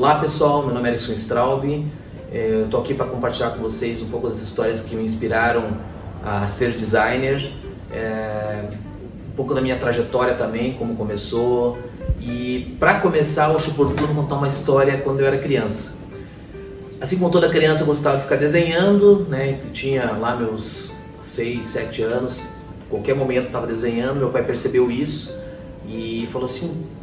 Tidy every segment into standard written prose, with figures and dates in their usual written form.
Olá pessoal, meu nome é Erickson Straub, eu estou aqui para compartilhar com vocês um pouco das histórias que me inspiraram a ser designer, um pouco da minha trajetória também, como começou, e para começar eu acho oportuno contar uma história quando eu era criança. Assim como toda criança eu gostava de ficar desenhando, né? Eu tinha lá meus 6, 7 anos, qualquer momento eu estava desenhando, meu pai percebeu isso e falou assim: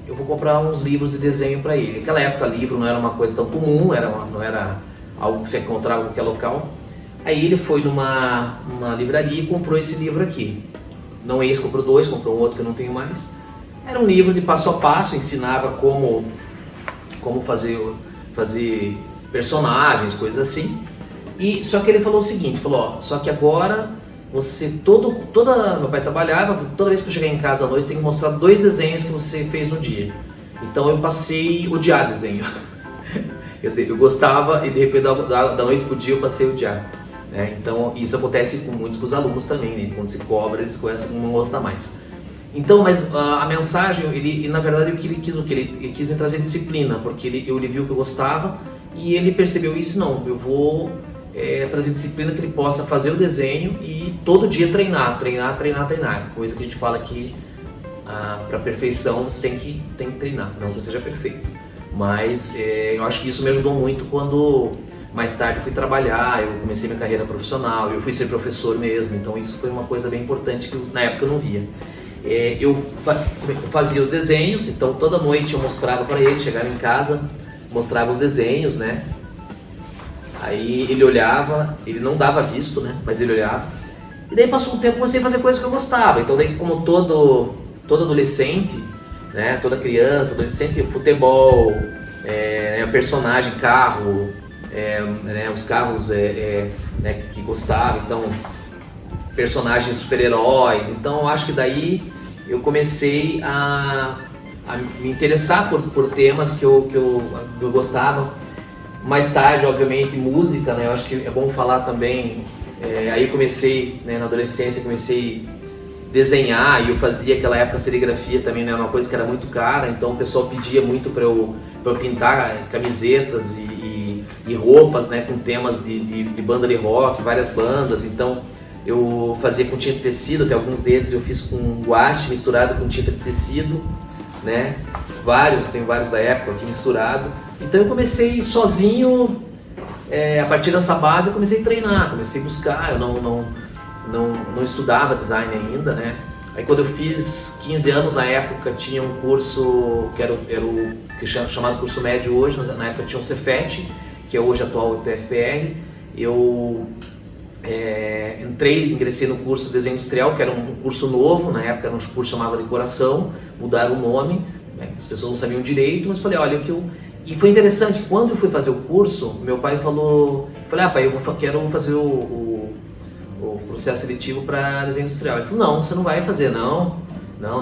eu vou comprar uns livros de desenho para ele. Naquela época livro não era uma coisa tão comum, não era algo que você encontrava em qualquer local. Aí ele foi numa livraria e comprou esse livro aqui. Não esse, comprou dois, comprou um outro que eu não tenho mais. Era um livro de passo a passo, ensinava como fazer personagens, coisas assim. E só que ele falou o seguinte, falou: ó, só que agora você meu pai trabalhava, toda vez que eu chegar em casa à noite, você tem que mostrar 2 desenhos que você fez no dia. Então eu passei a odiar desenho. Quer dizer, eu gostava e de repente da noite pro dia eu passei a odiar. Né? Então isso acontece com muitos com os alunos também, né? Quando se cobra, eles começam a não gostar mais. Então, mas a mensagem, na verdade o que ele quis, ele quis me trazer disciplina, porque ele viu que eu gostava e ele percebeu isso. Não, eu vou trazer disciplina que ele possa fazer o desenho e todo dia treinar, coisa que a gente fala que para perfeição você tem que treinar, não que seja perfeito, mas eu acho que isso me ajudou muito quando mais tarde eu fui trabalhar, eu comecei minha carreira profissional, eu fui ser professor mesmo, então isso foi uma coisa bem importante que na época eu não via. Eu fazia os desenhos, então toda noite eu mostrava para ele, chegava em casa, mostrava os desenhos, né? Aí ele olhava, ele não dava visto, né? Mas ele olhava. E daí passou um tempo, comecei a fazer coisas que eu gostava. Então daí, como todo adolescente, né? Toda criança, adolescente, futebol, personagem, carro, né? Os carros né? Que gostava. Então, personagens super-heróis. Então eu acho que daí eu comecei a me interessar por temas que eu gostava. Mais tarde, obviamente, música, né? Eu acho que é bom falar também. Aí comecei, né, na adolescência, comecei a desenhar e eu fazia aquela época serigrafia também, né? Uma coisa que era muito cara, então o pessoal pedia muito para eu pintar camisetas e roupas, né? Com temas de banda de rock, várias bandas. Então eu fazia com tinta de tecido, até alguns desses eu fiz com guache misturado com tinta de tecido, né? Tenho vários da época aqui misturado. Então eu comecei sozinho, a partir dessa base eu comecei a treinar, comecei a buscar, eu não estudava design ainda, né? Aí quando eu fiz 15 anos, na época tinha um curso que era o que é chamado curso médio hoje, na época tinha um Cefet, que é hoje atual o TFPR. Eu ingressei no curso de desenho industrial, que era um curso novo, na época era um curso chamado Decoração, mudaram o nome, né? As pessoas não sabiam direito, mas falei, olha, E foi interessante, quando eu fui fazer o curso, meu pai falou, pai, eu quero fazer o processo seletivo para desenho industrial. Ele falou, não, você não vai fazer, não,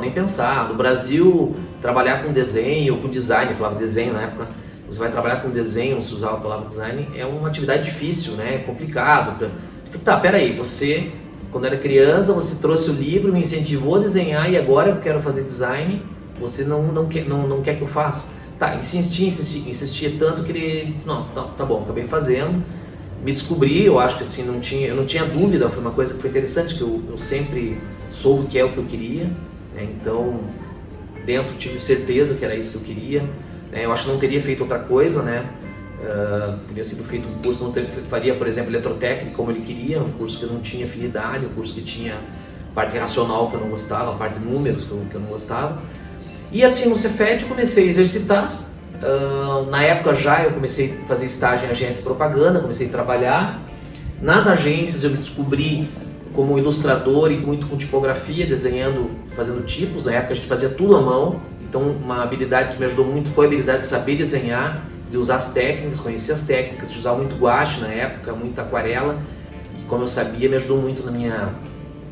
nem pensar. No Brasil, trabalhar com desenho, com design, eu falava desenho na época, você vai trabalhar com desenho, se usava a palavra design, é uma atividade difícil, né, é complicado. Eu falei, tá, peraí, você, quando era criança, você trouxe o livro, me incentivou a desenhar e agora eu quero fazer design, você não quer que eu faça? Tá, insistia tanto que ele... Não, tá bom, acabei fazendo. Me descobri, eu acho que assim, eu não tinha dúvida, foi uma coisa que foi interessante, que eu sempre soube que é o que eu queria, né? Então, dentro tive certeza que era isso que eu queria, né? Eu acho que não teria feito outra coisa, né? Teria sido feito um curso, faria, por exemplo, eletrotécnica como ele queria, um curso que eu não tinha afinidade, um curso que tinha parte racional que eu não gostava, parte de números que eu não gostava. E assim, no Cefet eu comecei a exercitar. Na época já eu comecei a fazer estágio em agência de propaganda, comecei a trabalhar. Nas agências eu me descobri como ilustrador e muito com tipografia, desenhando, fazendo tipos. Na época a gente fazia tudo à mão, então uma habilidade que me ajudou muito foi a habilidade de saber desenhar, de usar as técnicas, conhecer as técnicas, de usar muito guache na época, muita aquarela. E como eu sabia, me ajudou muito na minha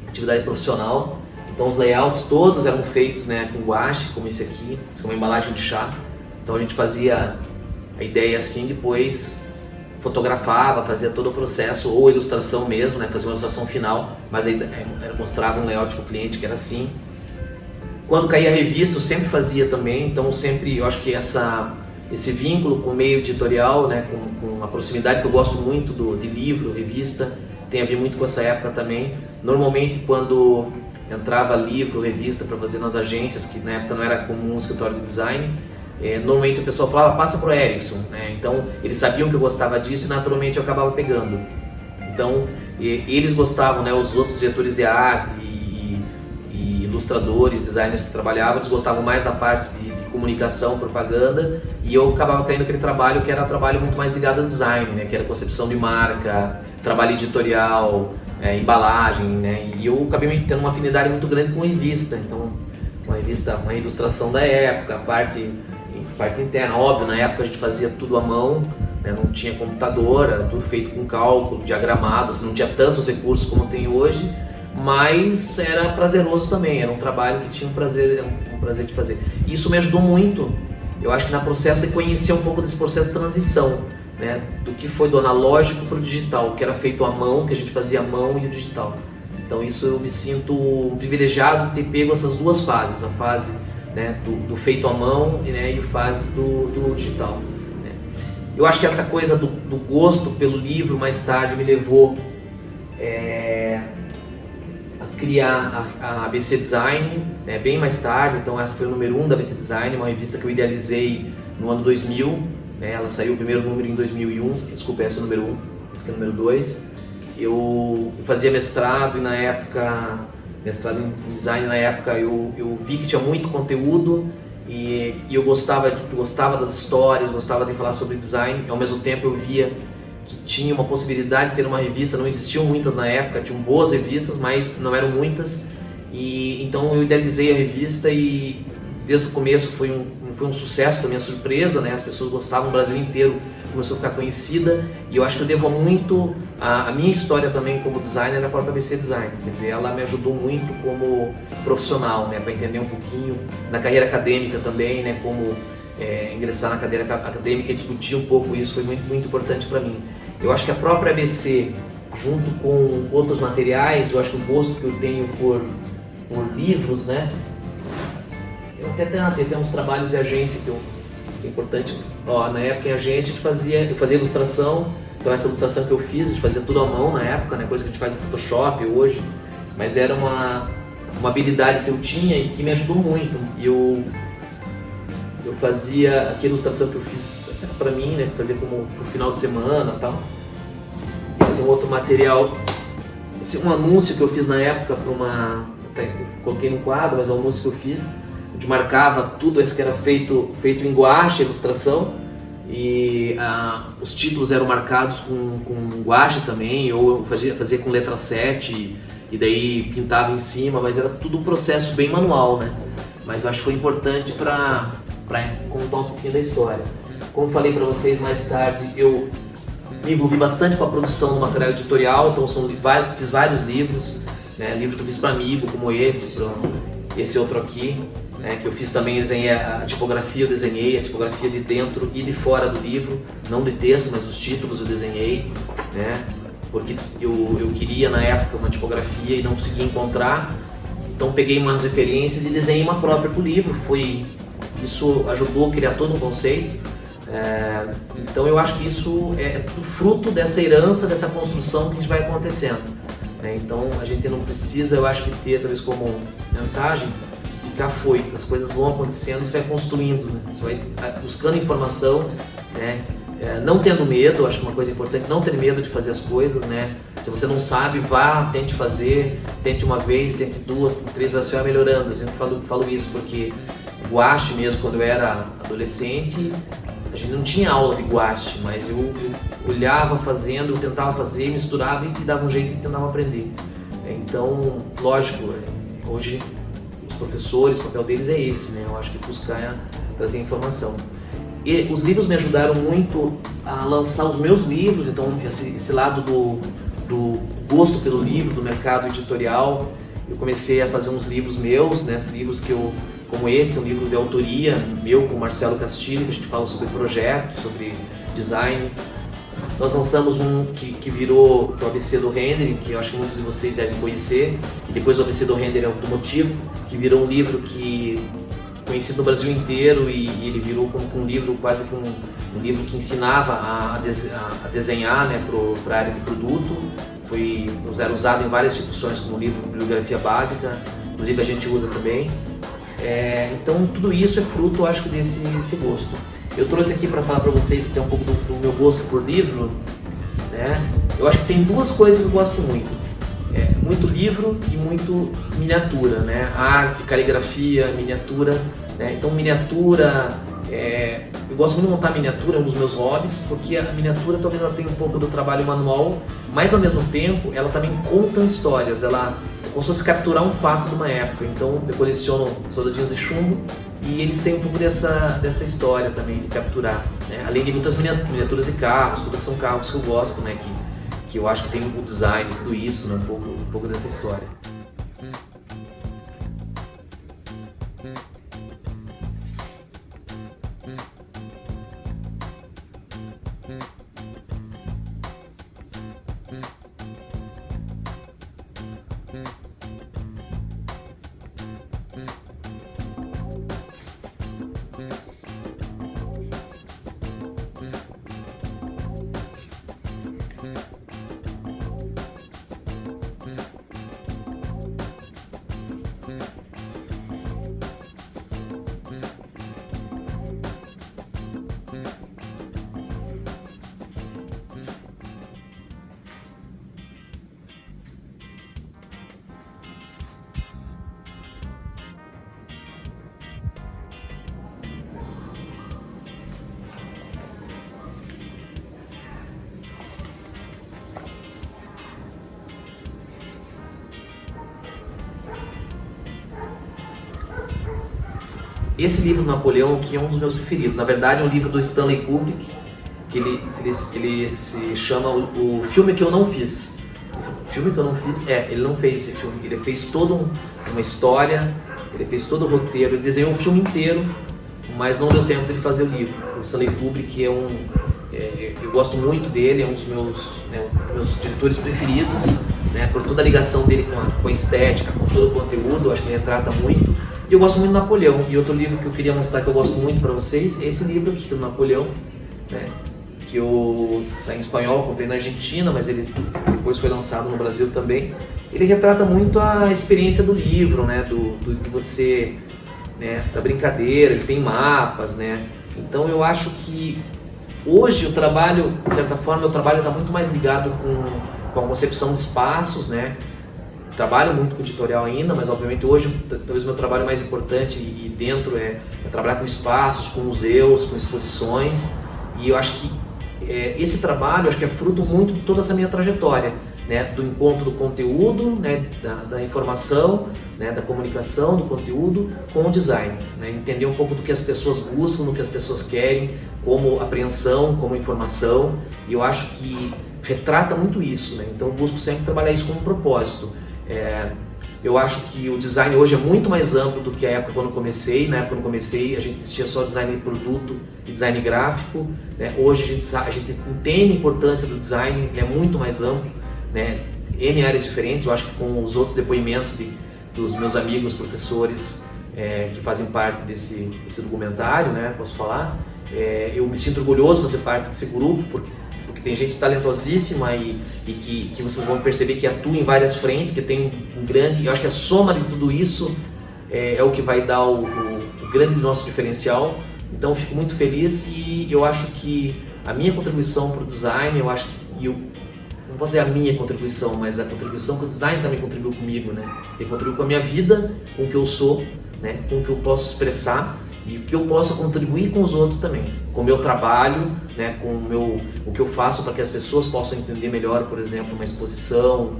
atividade profissional. Então os layouts todos eram feitos, né, com guache, como esse aqui, isso é uma embalagem de chá. Então a gente fazia a ideia assim, depois fotografava, fazia todo o processo, ou ilustração mesmo, né, fazia uma ilustração final, mas aí mostrava um layout para o cliente que era assim. Quando caía a revista eu sempre fazia também, então sempre, eu acho que essa esse vínculo com o meio editorial, né, com a proximidade que eu gosto muito de livro, revista, tem a ver muito com essa época também. Normalmente quando entrava livro, revista para fazer nas agências, que na época não era comum um escritório de design, normalmente o pessoal falava, passa pro Erickson, né? Então eles sabiam que eu gostava disso e naturalmente eu acabava pegando. Então eles gostavam, né, os outros diretores de arte e ilustradores, designers que trabalhavam, eles gostavam mais da parte de comunicação, propaganda, e eu acabava caindo naquele trabalho que era um trabalho muito mais ligado ao design, né, que era concepção de marca, trabalho editorial, embalagem, né, e eu acabei tendo uma afinidade muito grande com revista. Então uma revista, uma ilustração da época, a parte interna, óbvio, na época a gente fazia tudo à mão, né, não tinha computador, era tudo feito com cálculo, diagramado, não tinha tantos recursos como tem hoje, mas era prazeroso também, era um trabalho que tinha um prazer de fazer. Isso me ajudou muito, eu acho que no processo de conhecer um pouco desse processo de transição, né, do que foi do analógico para o digital, que era feito à mão, que a gente fazia à mão, e o digital. Então isso eu me sinto privilegiado de ter pego essas duas fases, a fase, né, do feito à mão, né, e a fase do digital. Né. Eu acho que essa coisa do gosto pelo livro mais tarde me levou a criar a ABC Design, né, bem mais tarde. Então essa foi o número 1 da ABC Design, uma revista que eu idealizei no ano 2000, né, ela saiu o primeiro número em 2001, desculpa, esse é o número 1, esse é o número 2. Eu fazia mestrado e na época, mestrado em design na época, eu vi que tinha muito conteúdo e eu gostava das histórias, gostava de falar sobre design, e ao mesmo tempo eu via que tinha uma possibilidade de ter uma revista, não existiam muitas na época, tinham boas revistas, mas não eram muitas, e então eu idealizei a revista e desde o começo foi um sucesso, para minha surpresa, né? As pessoas gostavam, o Brasil inteiro começou a ficar conhecida, e eu acho que eu devo muito a minha história também como designer à própria ABC Design. Quer dizer, ela me ajudou muito como profissional, né, para entender um pouquinho na carreira acadêmica também, né, como ingressar na cadeira acadêmica e discutir um pouco isso foi muito, muito importante para mim. Eu acho que a própria ABC, junto com outros materiais, eu acho que o gosto que eu tenho por livros, né, eu até tenho uns trabalhos de agência que é importante. Na época em agência eu fazia ilustração, então essa ilustração que eu fiz, a gente fazia tudo à mão na época, né, coisa que a gente faz no Photoshop hoje, mas era uma habilidade que eu tinha e que me ajudou muito. Eu fazia aquela ilustração que eu fiz, essa era pra mim, né, que fazia como pro final de semana e tal. Esse é um outro material, esse é um anúncio que eu fiz na época coloquei no quadro, mas é um anúncio que eu fiz, onde marcava tudo isso que era feito em guache, ilustração, e os títulos eram marcados com guache também, ou eu fazia com letra 7 e daí pintava em cima, mas era tudo um processo bem manual, né? Mas eu acho que foi importante para contar um pouquinho da história. Como falei para vocês mais tarde, eu me envolvi bastante com a produção do material editorial, então fiz vários livros, né? Livros que eu fiz para amigo, como esse outro aqui, né, que eu fiz também, desenhei a tipografia, eu desenhei a tipografia de dentro e de fora do livro, não de texto, mas os títulos eu desenhei, né, porque eu queria na época uma tipografia e não conseguia encontrar, então peguei umas referências e desenhei uma própria para o livro. Isso ajudou a criar todo um conceito, então eu acho que isso é tudo fruto dessa herança, dessa construção que a gente vai acontecendo, né, então a gente não precisa, eu acho que ter, talvez como mensagem, ficar foito, as coisas vão acontecendo, você vai construindo, né? Você vai buscando informação, né? Não tendo medo, acho que uma coisa importante, não ter medo de fazer as coisas, né? Se você não sabe, vá, tente fazer, tente uma vez, tente duas, tente três, você vai melhorando. Eu sempre falo isso porque guache mesmo, quando eu era adolescente, a gente não tinha aula de guache, mas eu olhava fazendo, eu tentava fazer, misturava e dava um jeito e tentava aprender. Então, lógico, hoje professores, o papel deles é esse, né? Eu acho que buscar trazer informação. E os livros me ajudaram muito a lançar os meus livros, então esse lado do gosto pelo livro, do mercado editorial, eu comecei a fazer uns livros meus, né? Livros como esse, um livro de autoria meu com o Marcelo Castilho, que a gente fala sobre projeto, sobre design. Nós lançamos um que virou o ABC do Rendering, que eu acho que muitos de vocês devem conhecer, e depois o ABC do Render é o do Motivo, que virou um livro que conhecido no Brasil inteiro e ele virou como um livro, quase como um livro que ensinava a desenhar, né, para a área de produto. Era usado em várias instituições como livro de bibliografia básica, inclusive a gente usa também. Então tudo isso é fruto, acho que, desse gosto. Eu trouxe aqui para falar para vocês que tem um pouco do meu gosto por livro, né? Eu acho que tem duas coisas que eu gosto muito. Muito livro e muito miniatura, né? Arte, caligrafia, miniatura, né? Então miniatura, eu gosto muito de montar miniatura, é um dos meus hobbies, porque a miniatura talvez ela tenha um pouco do trabalho manual, mas ao mesmo tempo ela também conta histórias, ela é como se fosse capturar um fato de uma época. Então eu coleciono soldadinhos de chumbo e eles têm um pouco dessa história também de capturar, né? Além de muitas miniaturas de carros, tudo que são carros que eu gosto, né? Que eu acho que tem o design, tudo isso, né? Um pouco dessa história. Esse livro do Napoleão, que é um dos meus preferidos, na verdade é um livro do Stanley Kubrick, que ele se chama o Filme que eu não fiz. O filme que eu não fiz, ele não fez esse filme, ele fez toda uma história, ele fez todo o roteiro, ele desenhou o filme inteiro, mas não deu tempo de fazer o livro. O Stanley Kubrick eu gosto muito dele, é um dos meus diretores preferidos, né, por toda a ligação dele com a estética, com todo o conteúdo, eu acho que ele retrata muito. E eu gosto muito do Napoleão. E outro livro que eu queria mostrar que eu gosto muito para vocês é esse livro aqui, do Napoleão, né, que tá em espanhol, comprei na Argentina, mas ele depois foi lançado no Brasil também. Ele retrata muito a experiência do livro, né, do que você, né, da brincadeira, ele tem mapas, né. Então eu acho que hoje o trabalho, de certa forma, meu trabalho está muito mais ligado com a concepção de espaços, né. Trabalho muito com editorial ainda, mas obviamente hoje talvez o meu trabalho mais importante e dentro é trabalhar com espaços, com museus, com exposições. E eu acho que esse trabalho acho que é fruto muito de toda essa minha trajetória, né, do encontro do conteúdo, né, da informação, né, da comunicação, do conteúdo com o design, né, entender um pouco do que as pessoas buscam, do que as pessoas querem, como apreensão, como informação. E eu acho que retrata muito isso, né? Então eu busco sempre trabalhar isso como um propósito. Eu acho que o design hoje é muito mais amplo do que a época quando eu comecei. Na época quando eu comecei, a gente existia só design de produto e design gráfico, né? Hoje a gente entende a importância do design, ele é muito mais amplo, né? N áreas diferentes. Eu acho que com os outros depoimentos dos meus amigos, professores que fazem parte desse documentário, né? Posso falar, eu me sinto orgulhoso de fazer parte desse grupo, porque tem gente talentosíssima e que vocês vão perceber que atua em várias frentes, que tem um grande... Eu acho que a soma de tudo isso é o que vai dar o grande nosso diferencial. Então eu fico muito feliz e eu acho que a minha contribuição para o design, eu acho que... não posso dizer a minha contribuição, mas a contribuição que o design também contribuiu comigo, né? Ele contribuiu com a minha vida, com o que eu sou, né? Com o que eu posso expressar e o que eu posso contribuir com os outros também, com o meu trabalho, né, com o que eu faço para que as pessoas possam entender melhor, por exemplo, uma exposição,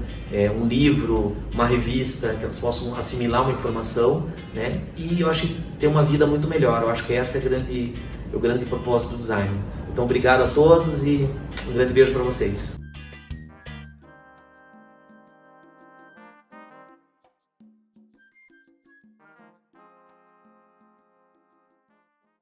um livro, uma revista, que elas possam assimilar uma informação, né, e eu acho que ter uma vida muito melhor. Eu acho que esse é o grande propósito do design. Então obrigado a todos e um grande beijo para vocês.